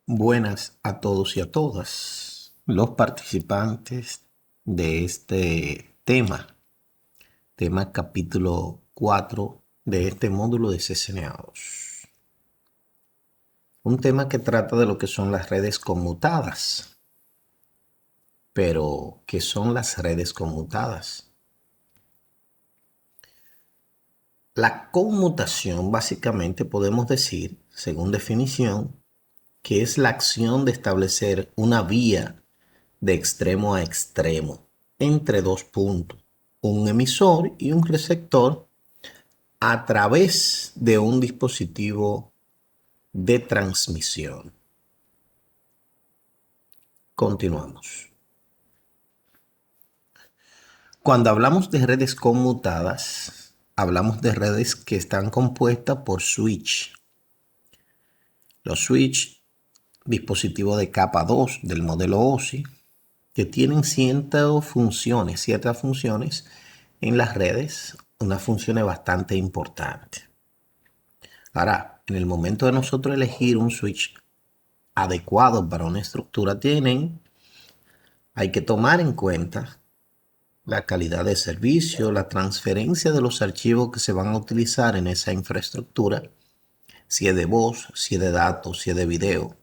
Buenas a todos y a todas los participantes de este tema capítulo 4 de este módulo de CCNA2. Un tema que trata de lo que son las redes conmutadas. Pero, ¿qué son las redes conmutadas? La conmutación básicamente podemos decir, según definición, que es la acción de establecer una vía de extremo a extremo entre dos puntos, un emisor y un receptor, a través de un dispositivo de transmisión. Continuamos. Cuando hablamos de redes conmutadas, hablamos de redes que están compuestas por switch. Los switch, dispositivos de capa 2 del modelo OSI, que tienen ciertas funciones en las redes, unas funciones bastante importantes. Ahora, en el momento de nosotros elegir un switch adecuado para una estructura, hay que tomar en cuenta la calidad de servicio, la transferencia de los archivos que se van a utilizar en esa infraestructura, si es de voz, si es de datos, si es de video,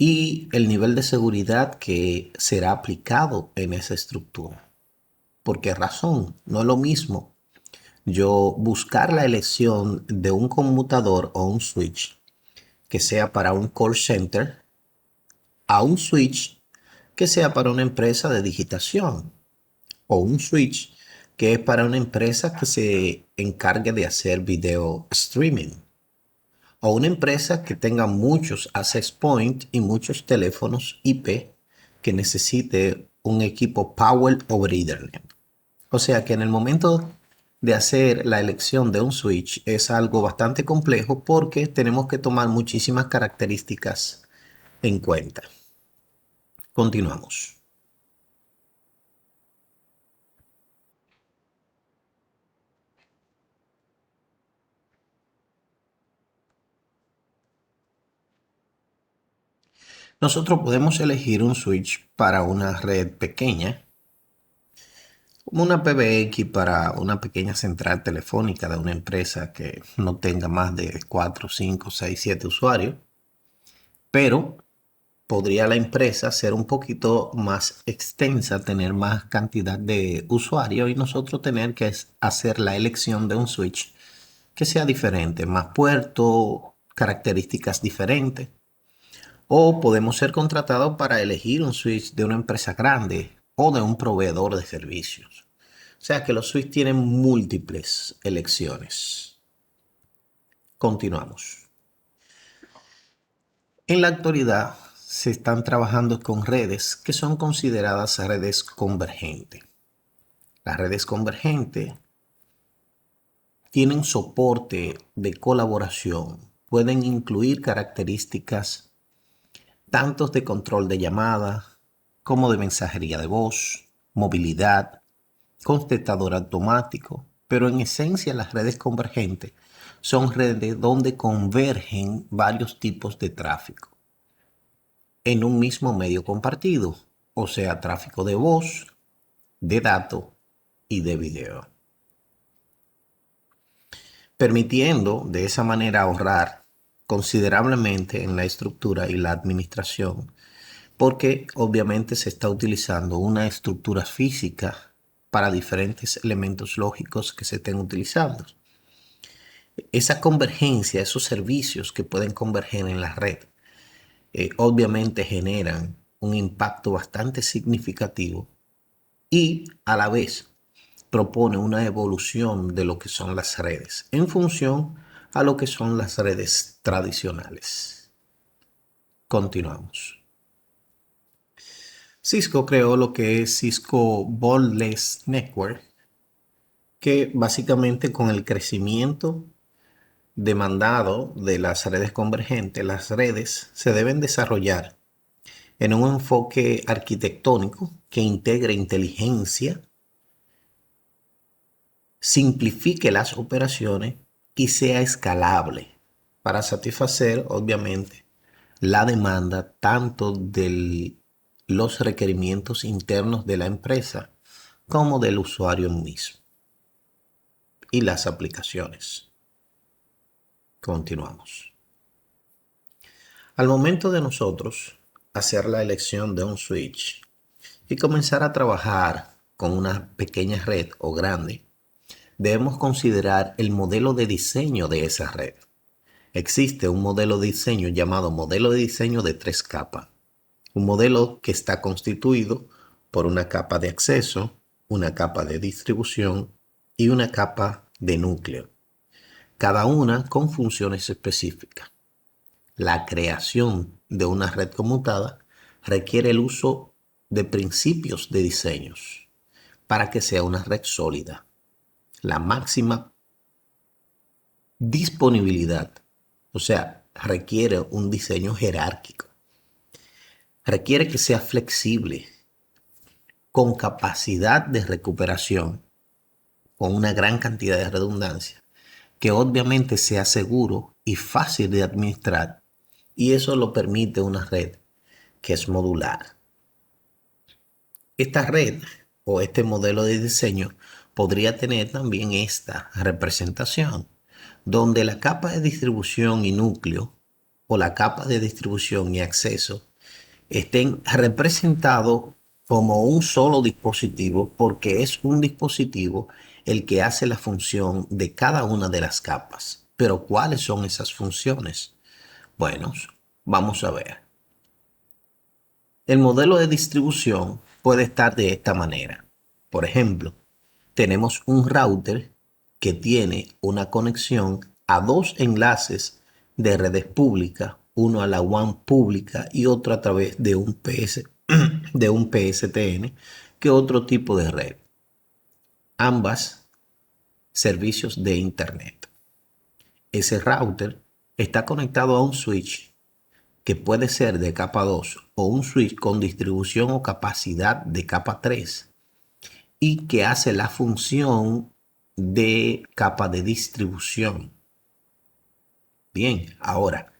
y el nivel de seguridad que será aplicado en esa estructura. ¿Por qué razón? No es lo mismo yo buscar la elección de un conmutador o un switch que sea para un call center a un switch que sea para una empresa de digitación o un switch que es para una empresa que se encargue de hacer video streaming o una empresa que tenga muchos access points y muchos teléfonos IP que necesite un equipo Power over Ethernet. O sea que en el momento de hacer la elección de un switch es algo bastante complejo porque tenemos que tomar muchísimas características en cuenta. Continuamos. Nosotros podemos elegir un switch para una red pequeña, como una PBX para una pequeña central telefónica de una empresa que no tenga más de 4, 5, 6, 7 usuarios, pero podría la empresa ser un poquito más extensa, tener más cantidad de usuarios y nosotros tener que hacer la elección de un switch que sea diferente, más puertos, características diferentes. O podemos ser contratados para elegir un switch de una empresa grande o de un proveedor de servicios. O sea que los switches tienen múltiples elecciones. Continuamos. En la actualidad se están trabajando con redes que son consideradas redes convergentes. Las redes convergentes tienen soporte de colaboración, pueden incluir características tanto de control de llamada como de mensajería de voz, movilidad, contestador automático, pero en esencia las redes convergentes son redes donde convergen varios tipos de tráfico en un mismo medio compartido, o sea, tráfico de voz, de datos y de video, permitiendo de esa manera ahorrar considerablemente en la estructura y la administración, porque obviamente se está utilizando una estructura física para diferentes elementos lógicos que se estén utilizando. Esa convergencia, esos servicios que pueden converger en la red, obviamente generan un impacto bastante significativo y a la vez propone una evolución de lo que son las redes en función a lo que son las redes tradicionales. Continuamos. Cisco creó lo que es Cisco Borderless Network, que básicamente con el crecimiento demandado de las redes convergentes, las redes se deben desarrollar en un enfoque arquitectónico que integre inteligencia, simplifique las operaciones y sea escalable para satisfacer, obviamente, la demanda tanto de los requerimientos internos de la empresa como del usuario mismo y las aplicaciones. Continuamos. Al momento de nosotros hacer la elección de un switch y comenzar a trabajar con una pequeña red o grande, debemos considerar el modelo de diseño de esa red. Existe un modelo de diseño llamado modelo de diseño de 3 capas. Un modelo que está constituido por una capa de acceso, una capa de distribución y una capa de núcleo, cada una con funciones específicas. La creación de una red conmutada requiere el uso de principios de diseños para que sea una red sólida. La máxima disponibilidad, o sea, requiere un diseño jerárquico. Requiere que sea flexible, con capacidad de recuperación, con una gran cantidad de redundancia, que obviamente sea seguro y fácil de administrar, y eso lo permite una red que es modular. Esta red o este modelo de diseño podría tener también esta representación, donde la capa de distribución y núcleo o la capa de distribución y acceso estén representados como un solo dispositivo, porque es un dispositivo el que hace la función de cada una de las capas. Pero ¿cuáles son esas funciones? Bueno, vamos a ver. El modelo de distribución puede estar de esta manera. Por ejemplo, tenemos un router que tiene una conexión a 2 enlaces de redes públicas, uno a la WAN pública y otro a través de un PSTN, que otro tipo de red. Ambas servicios de Internet. Ese router está conectado a un switch que puede ser de capa 2 o un switch con distribución o capacidad de capa 3 y que hace la función de capa de distribución. Bien, ahora,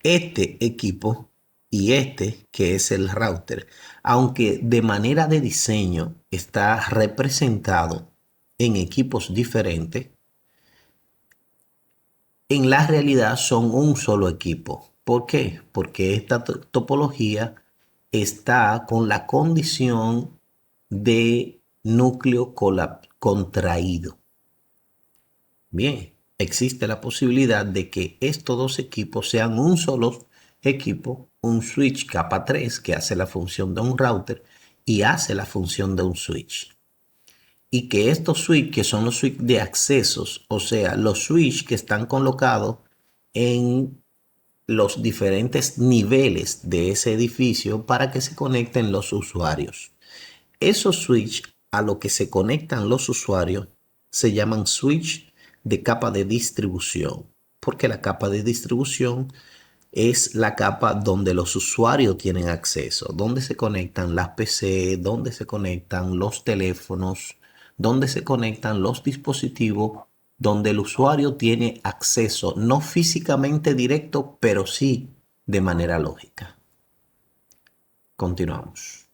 este equipo y este que es el router, aunque de manera de diseño está representado en equipos diferentes, en la realidad son un solo equipo. ¿Por qué? Porque esta topología está con la condición de núcleo contraído. Bien, existe la posibilidad de que estos dos equipos sean un solo equipo, un switch capa 3 que hace la función de un router y hace la función de un switch. Y que estos switch, que son los switch de accesos, o sea, los switch que están colocados en los diferentes niveles de ese edificio para que se conecten los usuarios. Esos switch a lo que se conectan los usuarios se llaman switch de capa de distribución, porque la capa de distribución es la capa donde los usuarios tienen acceso, donde se conectan las PC, donde se conectan los teléfonos, donde se conectan los dispositivos, donde el usuario tiene acceso, no físicamente directo, pero sí de manera lógica. Continuamos.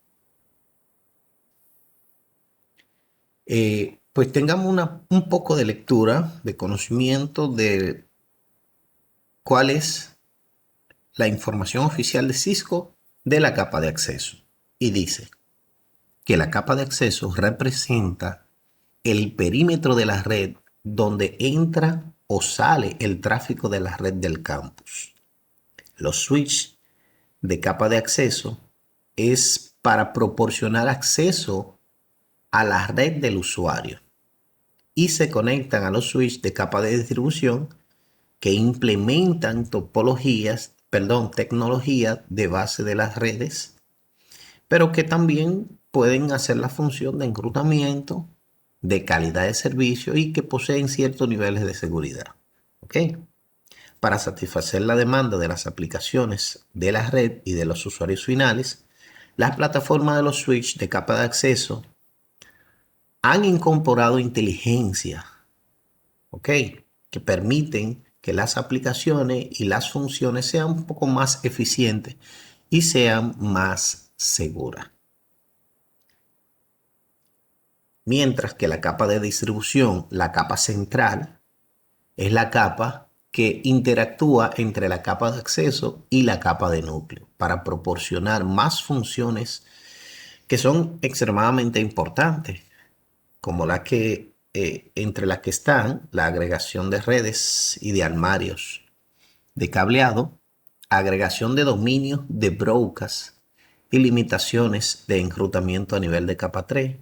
Pues tengamos un poco de lectura, de conocimiento de cuál es la información oficial de Cisco de la capa de acceso. Y dice que la capa de acceso representa el perímetro de la red donde entra o sale el tráfico de la red del campus. Los switches de capa de acceso es para proporcionar acceso a la red del usuario y se conectan a los switches de capa de distribución que implementan tecnologías de base de las redes, pero que también pueden hacer la función de enrutamiento, de calidad de servicio y que poseen ciertos niveles de seguridad. ¿Ok? Para satisfacer la demanda de las aplicaciones de la red y de los usuarios finales, las plataformas de los switch de capa de acceso han incorporado inteligencia, ¿ok?, que permiten que las aplicaciones y las funciones sean un poco más eficientes y sean más seguras. Mientras que la capa de distribución, la capa central, es la capa que interactúa entre la capa de acceso y la capa de núcleo para proporcionar más funciones que son extremadamente importantes, como entre las que están la agregación de redes y de armarios de cableado, agregación de dominios de broadcast y limitaciones de enrutamiento a nivel de capa 3.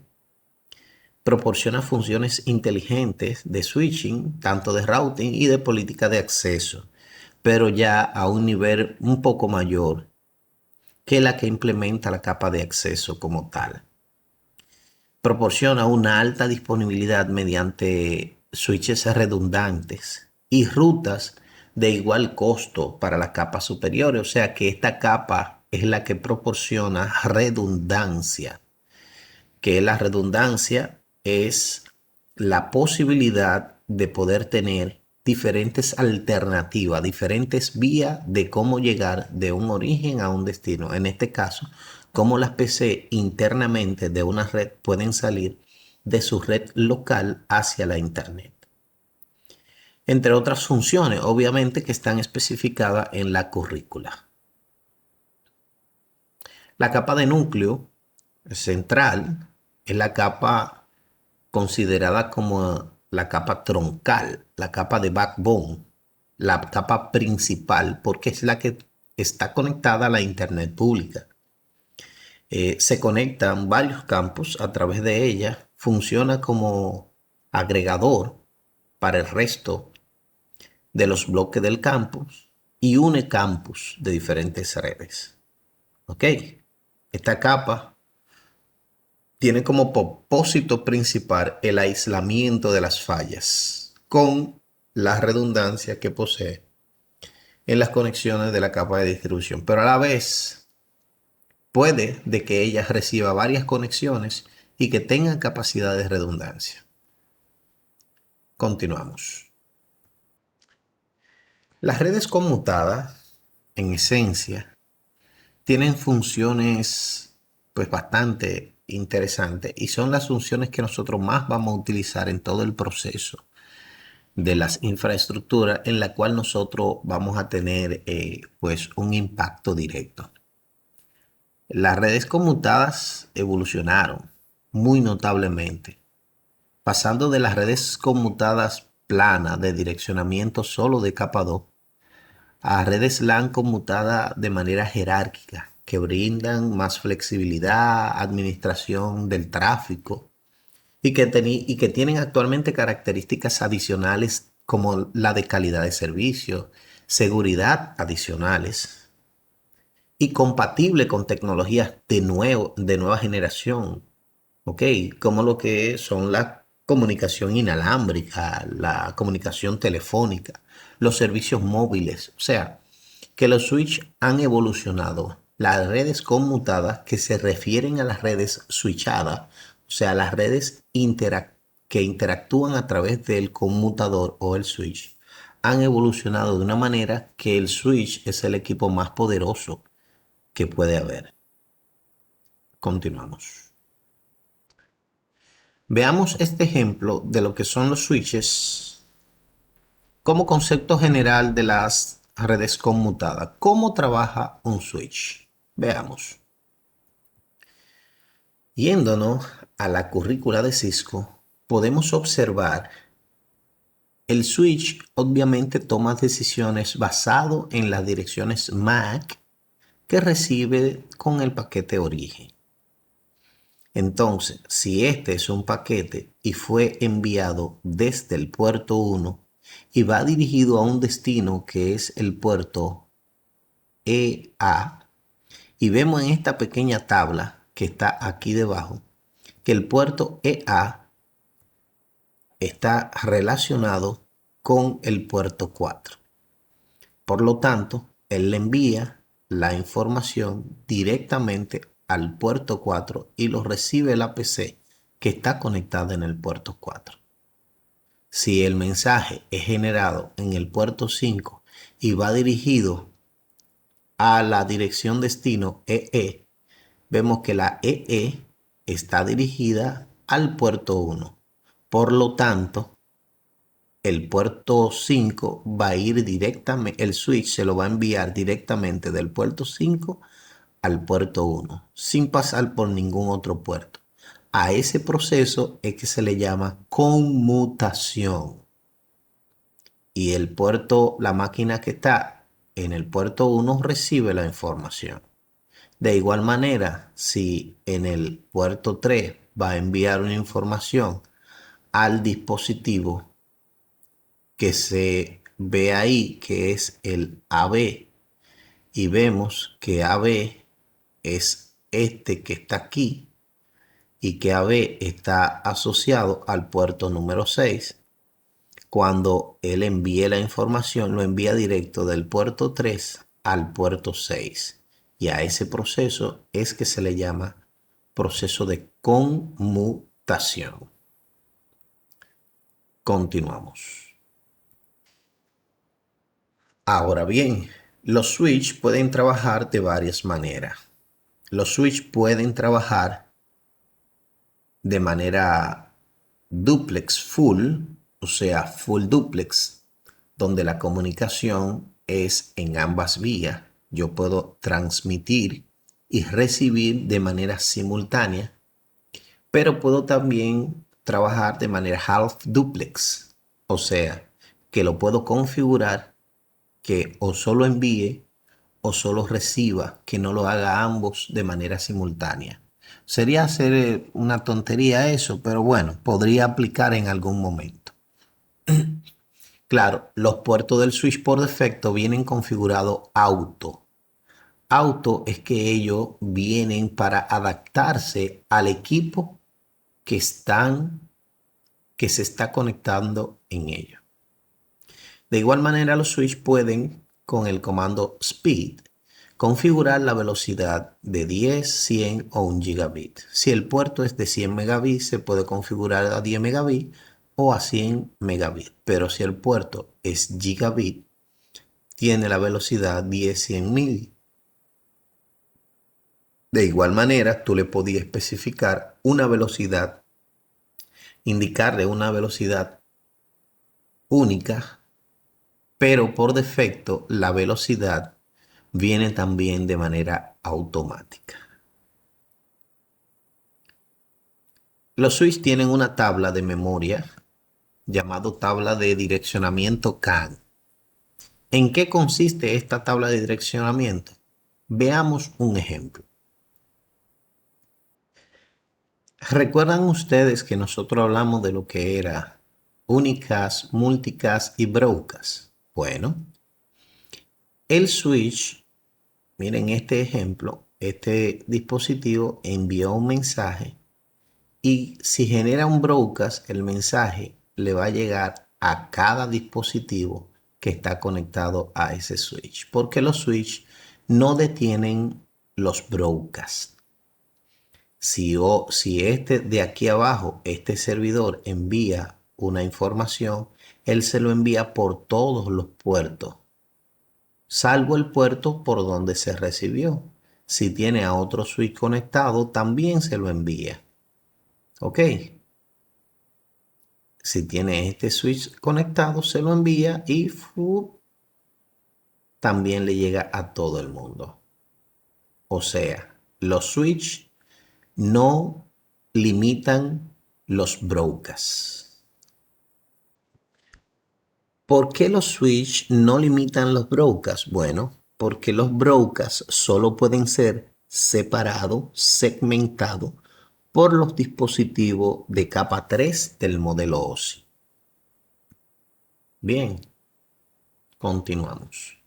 Proporciona funciones inteligentes de switching, tanto de routing y de política de acceso, pero ya a un nivel un poco mayor que la que implementa la capa de acceso como tal. Proporciona una alta disponibilidad mediante switches redundantes y rutas de igual costo para las capas superiores, o sea que esta capa es la que proporciona redundancia, que la redundancia es la posibilidad de poder tener diferentes alternativas, diferentes vías de cómo llegar de un origen a un destino. En este caso, cómo las PC internamente de una red pueden salir de su red local hacia la Internet. Entre otras funciones, obviamente, que están especificadas en la currícula. La capa de núcleo central es la capa considerada como la capa troncal, la capa de backbone, la capa principal, porque es la que está conectada a la Internet pública. Se conectan varios campos a través de ella, funciona como agregador para el resto de los bloques del campus y une campus de diferentes redes. ¿Ok? Esta capa tiene como propósito principal el aislamiento de las fallas con la redundancia que posee en las conexiones de la capa de distribución, pero a la vez puede de que ella reciba varias conexiones y que tenga capacidad de redundancia. Continuamos. Las redes conmutadas, en esencia, tienen funciones pues bastante interesantes y son las funciones que nosotros más vamos a utilizar en todo el proceso de las infraestructuras en la cual nosotros vamos a tener pues un impacto directo. Las redes conmutadas evolucionaron muy notablemente, pasando de las redes conmutadas planas de direccionamiento solo de capa 2 a redes LAN conmutadas de manera jerárquica, que brindan más flexibilidad, administración del tráfico y que tienen actualmente características adicionales como la de calidad de servicio, seguridad adicionales y compatible con tecnologías de nueva generación, ¿ok? Como lo que son la comunicación inalámbrica, la comunicación telefónica, los servicios móviles, o sea, que los switch han evolucionado. Las redes conmutadas que se refieren a las redes switchadas, o sea, las redes que interactúan a través del conmutador o el switch, han evolucionado de una manera que el switch es el equipo más poderoso que puede haber. Continuamos. Veamos este ejemplo de lo que son los switches como concepto general de las redes conmutadas. ¿Cómo trabaja un switch? Veamos. Yéndonos a la currícula de Cisco, podemos observar el switch obviamente toma decisiones basado en las direcciones MAC que recibe con el paquete origen. Entonces, si este es un paquete y fue enviado desde el puerto 1 y va dirigido a un destino que es el puerto EA, y vemos en esta pequeña tabla que está aquí debajo que el puerto EA está relacionado con el puerto 4. Por lo tanto, él le envía la información directamente al puerto 4 y lo recibe la PC que está conectada en el puerto 4. Si el mensaje es generado en el puerto 5 y va dirigido a la dirección destino EE, vemos que la EE está dirigida al puerto 1. Por lo tanto, el puerto 5 va a ir directamente, el switch se lo va a enviar directamente del puerto 5 al puerto 1, sin pasar por ningún otro puerto. A ese proceso es que se le llama conmutación. Y el puerto, la máquina que está en el puerto 1 recibe la información. De igual manera, si en el puerto 3 va a enviar una información al dispositivo que se ve ahí, que es el AB, y vemos que AB es este que está aquí y que AB está asociado al puerto número 6. Cuando él envíe la información, lo envía directo del puerto 3 al puerto 6. Y a ese proceso es que se le llama proceso de conmutación. Continuamos. Ahora bien, los switch pueden trabajar de varias maneras. Los switch pueden trabajar de manera duplex full, o sea, full duplex, donde la comunicación es en ambas vías. Yo puedo transmitir y recibir de manera simultánea, pero puedo también trabajar de manera half duplex, o sea, que lo puedo configurar que o solo envíe o solo reciba, que no lo haga ambos de manera simultánea. Sería hacer una tontería eso, pero bueno, podría aplicar en algún momento. Claro, los puertos del switch por defecto vienen configurados auto. Auto es que ellos vienen para adaptarse al equipo que se está conectando en ellos. De igual manera, los switch pueden, con el comando speed, configurar la velocidad de 10, 100 o 1 gigabit. Si el puerto es de 100 megabits, se puede configurar a 10 megabits o a 100 megabits. Pero si el puerto es gigabit, tiene la velocidad 10, 100 mil. De igual manera, tú le podías especificar una velocidad, indicarle una velocidad única, pero por defecto la velocidad viene también de manera automática. Los switch tienen una tabla de memoria llamado tabla de direccionamiento CAN. ¿En qué consiste esta tabla de direccionamiento? Veamos un ejemplo. ¿Recuerdan ustedes que nosotros hablamos de lo que era unicast, multicast y broadcast? Bueno, el switch, miren este ejemplo, este dispositivo envió un mensaje y si genera un broadcast, el mensaje le va a llegar a cada dispositivo que está conectado a ese switch, porque los switch no detienen los broadcasts. Si este de aquí abajo, este servidor envía una información, él se lo envía por todos los puertos, salvo el puerto por donde se recibió. Si tiene a otro switch conectado, también se lo envía. ¿Ok? Si tiene este switch conectado, se lo envía y también le llega a todo el mundo. O sea, los switch no limitan los broadcasts. ¿Por qué los switch no limitan los broadcasts? Bueno, porque los broadcasts solo pueden ser separados, segmentados por los dispositivos de capa 3 del modelo OSI. Bien, continuamos.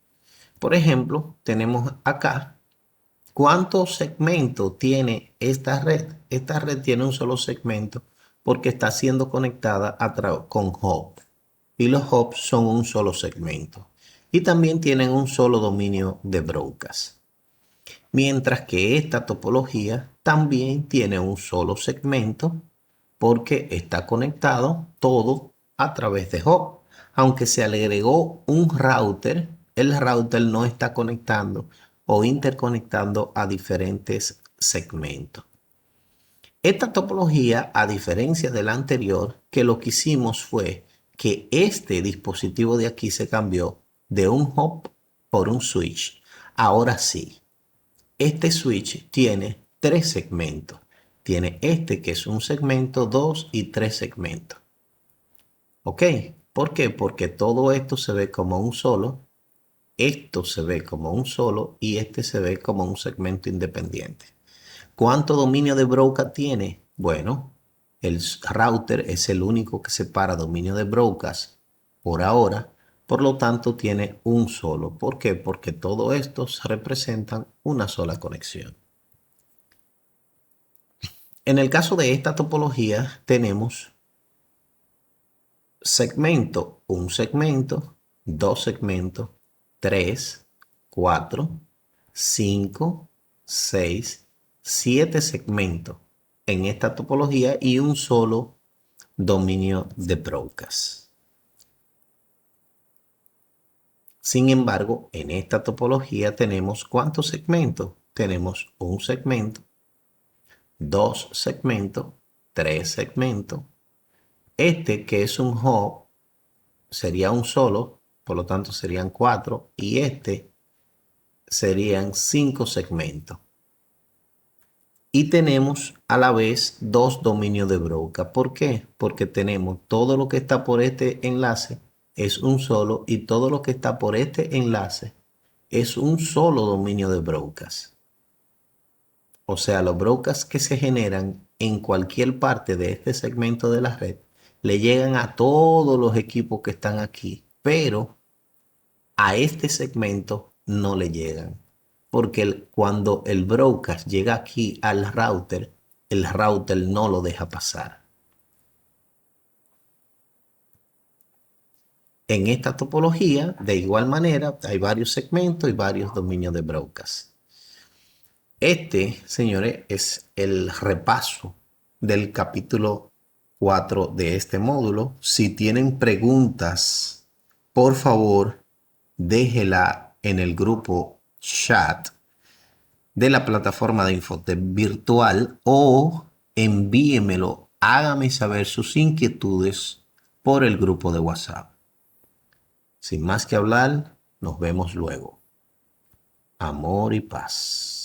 Por ejemplo, tenemos acá cuántos segmentos tiene esta red. Esta red tiene un solo segmento porque está siendo conectada con hub. Y los hubs son un solo segmento. Y también tienen un solo dominio de broadcast. Mientras que esta topología también tiene un solo segmento porque está conectado todo a través de hub. Aunque se le agregó un router, el router no está conectando o interconectando a diferentes segmentos. Esta topología, a diferencia de la anterior, que lo que hicimos fue que este dispositivo de aquí se cambió de un hub por un switch. Ahora sí, este switch tiene tres segmentos. Tiene este que es un segmento, dos y tres segmentos. ¿Ok? ¿Por qué? Porque todo esto se ve como un solo, esto se ve como un solo y este se ve como un segmento independiente. ¿Cuánto dominio de broca tiene? Bueno, el router es el único que separa dominio de brocas por ahora, por lo tanto tiene un solo. ¿Por qué? Porque todos estos representan una sola conexión. En el caso de esta topología tenemos segmento, un segmento, dos segmentos, 3, 4, 5, 6, 7 segmentos en esta topología y un solo dominio de broadcast. Sin embargo, en esta topología tenemos ¿cuántos segmentos? Tenemos un segmento, dos segmentos, tres segmentos. Este que es un hub sería un solo, por lo tanto serían 4 y este serían 5 segmentos. Y tenemos a la vez dos dominios de broca. ¿Por qué? Porque tenemos todo lo que está por este enlace es un solo y todo lo que está por este enlace es un solo dominio de brocas. O sea, los brocas que se generan en cualquier parte de este segmento de la red le llegan a todos los equipos que están aquí, pero a este segmento no le llegan. Porque cuando el broadcast llega aquí al router, el router no lo deja pasar. En esta topología, de igual manera, hay varios segmentos y varios dominios de broadcast. Este, señores, es el repaso del capítulo 4 de este módulo. Si tienen preguntas, por favor, déjela en el grupo chat de la plataforma de Infotep virtual o envíemelo, hágame saber sus inquietudes por el grupo de WhatsApp. Sin más que hablar, nos vemos luego. Amor y paz.